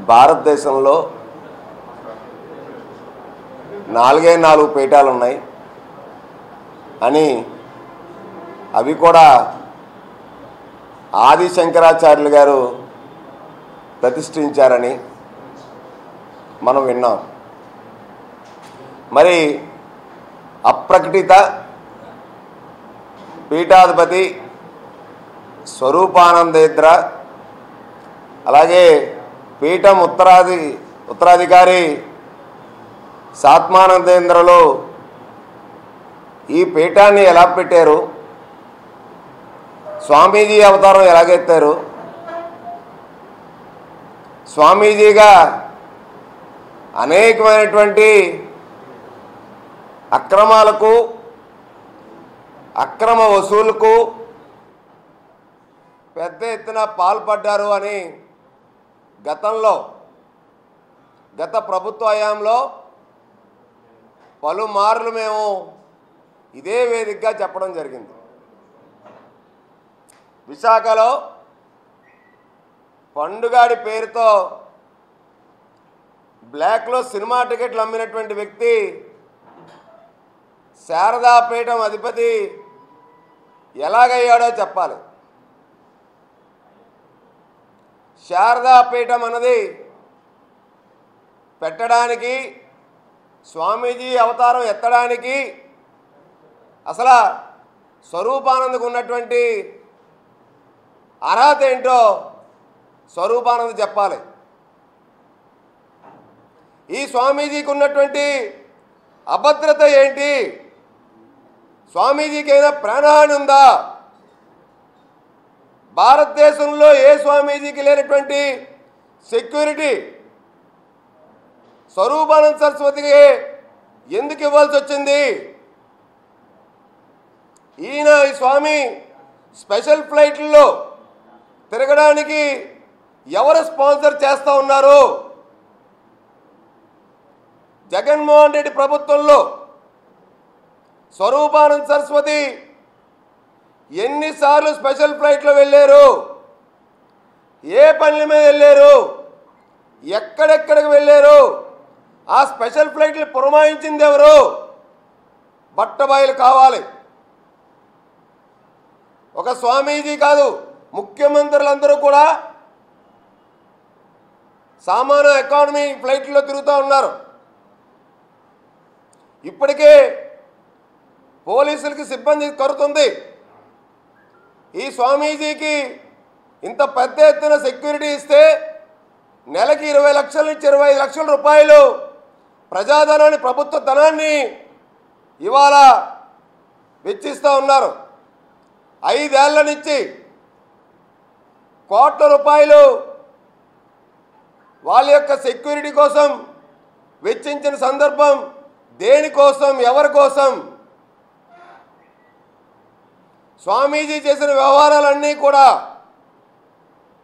భారతదేశంలో 4 పీఠాలు ఉన్నాయి అని అవి కూడా ఆది శంకరాచార్యులు గారు ప్రతిష్ఠించారని మనం విన్నాం. మరి అప్రకటిత పీఠాధిపతి స్వరూపానందేంద్ర, అలాగే పీఠం ఉత్తరాధికారి సాత్మానందేంద్రలో ఈ పీఠాన్ని ఎలా పెట్టారు, స్వామీజీ అవతారం ఎలాగెత్తారు, స్వామీజీగా అనేకమైనటువంటి అక్రమాలకు అక్రమ వసూలుకు పెద్ద ఎత్తున పాల్పడ్డారు అని గత ప్రభుత్వ హయాంలో పలుమార్లు మేము ఇదే వేదికగా చెప్పడం జరిగింది. విశాఖలో పండుగాడి పేరుతో బ్లాక్లో సినిమా టికెట్లు అమ్మినటువంటి వ్యక్తి శారదాపీఠం అధిపతి ఎలాగయ్యాడో చెప్పాలి. శారదాపీఠం అన్నది పెట్టడానికి, స్వామీజీ అవతారం ఎత్తడానికి అసలు స్వరూపానందకు ఉన్నటువంటి అర్హత ఏంటో స్వరూపానంద చెప్పాలి. ఈ స్వామీజీకి ఉన్నటువంటి అభద్రత ఏంటి? స్వామీజీకైనా ప్రాణహాని ఉందా? భారతదేశంలో ఏ స్వామీజీకి లేనటువంటి సెక్యూరిటీ స్వరూపానంద సరస్వతికి ఎందుకు ఇవ్వాల్సి వచ్చింది? ఈ స్వామి స్పెషల్ ఫ్లైట్లలో తిరగడానికి ఎవరు స్పాన్సర్ చేస్తూ ఉన్నారు? జగన్మోహన్ రెడ్డి ప్రభుత్వంలో స్వరూపానంద సరస్వతి ఎన్నిసార్లు స్పెషల్ ఫ్లైట్లో వెళ్ళారు? ఏ పనుల మీద వెళ్ళారు? ఎక్కడెక్కడికి వెళ్ళారు? ఆ స్పెషల్ ఫ్లైట్లు పురమాయించింది ఎవరు? బట్టబయలు కావాలి. ఒక స్వామీజీ కాదు, ముఖ్యమంత్రులందరూ కూడా సామాన్య ఎకానమీ ఫ్లైట్లో తిరుగుతూ ఉన్నారు. ఇప్పటికే పోలీసులకి సిబ్బంది కొరతుంది. ఈ స్వామీజీకి ఇంత పెద్ద ఎత్తున సెక్యూరిటీ ఇస్తే నెలకి 20 లక్షల నుంచి 25 లక్షల రూపాయలు ప్రజాధనాన్ని, ప్రభుత్వ ధనాన్ని ఇవాళ వెచ్చిస్తూ ఉన్నారు. 5 ఏళ్ల నుంచి కోట్ల రూపాయలు వాళ్ళ యొక్క సెక్యూరిటీ కోసం వెచ్చించిన సందర్భం దేనికోసం, ఎవరి కోసం? స్వామీజీ చేసిన వ్యవహారాలన్నీ కూడా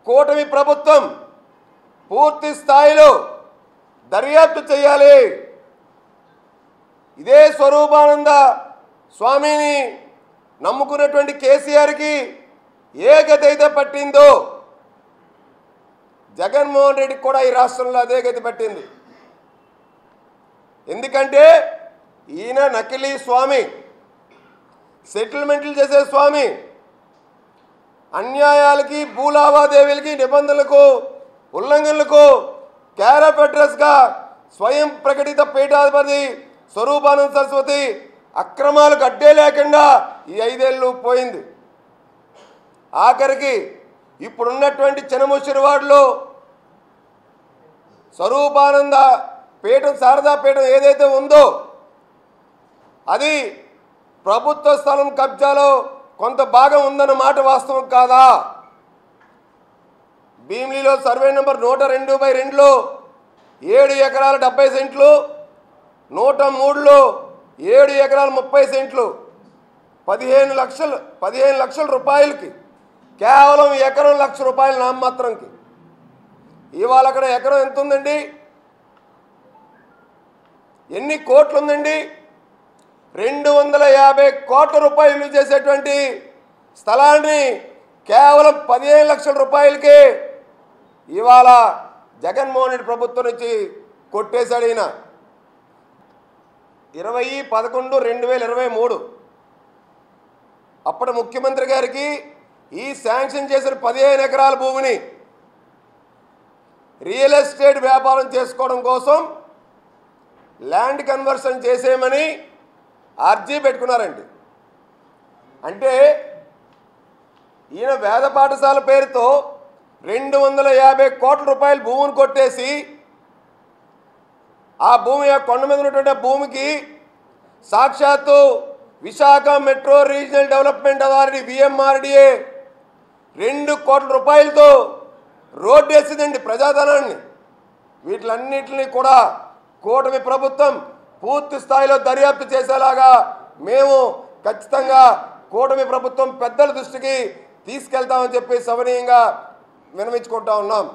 కూటమి ప్రభుత్వం పూర్తి స్థాయిలో దర్యాప్తు చేయాలి. ఇదే స్వరూపానంద స్వామిని నమ్ముకున్నటువంటి కేసీఆర్కి ఏ గతి అయితే పట్టిందో జగన్మోహన్ రెడ్డికి కూడా ఈ రాష్ట్రంలో అదే గతి పట్టింది. ఎందుకంటే ఈయన నకిలీ స్వామి, సెటిల్మెంట్లు చేసే స్వామి, అన్యాయాలకి, భూలావాదేవీలకి, నిబంధనలకు, ఉల్లంఘనలకు క్యార్ ఆఫ్ అడ్రస్గా స్వయం ప్రకటిత పీఠాధిపతి స్వరూపానంద సరస్వతి అక్రమాలకు అడ్డే లేకుండా ఈ 5 ఏళ్ళు పోయింది. ఆఖరికి ఇప్పుడున్నటువంటి చినముచ్చిరివాడలో స్వరూపానంద పీఠం, శారదా పీఠం ఏదైతే ఉందో అది ప్రభుత్వ స్థలం కబ్జాలో కొంత భాగం ఉందన్న మాట వాస్తవం కాదా? భీమిలిలో సర్వే నెంబర్ 102/2లో 7 ఎకరాల 70 సెంట్లు, 103లో 7 ఎకరాల 30 సెంట్లు 15 లక్షల రూపాయలకి, కేవలం ఎకరం ₹1,00,000 నామమాత్రంకి. ఇవాళ అక్కడ ఎకరం ఎంత ఉందండి? ఎన్ని కోట్లు ఉందండి? 250 కోట్ల రూపాయలు చేసేటువంటి స్థలాన్ని కేవలం 15 లక్షల రూపాయలకే ఇవాళ జగన్మోహన్ రెడ్డి ప్రభుత్వం నుంచి కొట్టేశాడు ఈయన. 20/11/2023 అప్పటి ముఖ్యమంత్రి గారికి ఈ శాంక్షన్ చేసిన 15 ఎకరాల భూమిని రియల్ ఎస్టేట్ వ్యాపారం చేసుకోవడం కోసం ల్యాండ్ కన్వర్షన్ చేసేయమని అర్జీ పెట్టుకున్నారండి. అంటే ఈయన వేద పాఠశాల పేరుతో 250 కోట్ల రూపాయల భూమిని కొట్టేసి ఆ భూమి కొండ మీద ఉన్నటువంటి భూమికి సాక్షాత్తు Visakha metro regional development authority VMRDA 2 కోట్ల రూపాయలతో రోడ్డు వేసిందండి ప్రజాధనాన్ని. వీటిలన్నింటినీ కూడా కూటమి ప్రభుత్వం పూర్తి స్థాయిలో దర్యాప్తు చేసేలాగా మేము ఖచ్చితంగా కూటమి ప్రభుత్వం పెద్దల దృష్టికి తీసుకెళ్తామని చెప్పి సవినీయంగా విన్నవించుకుంటా ఉన్నాం.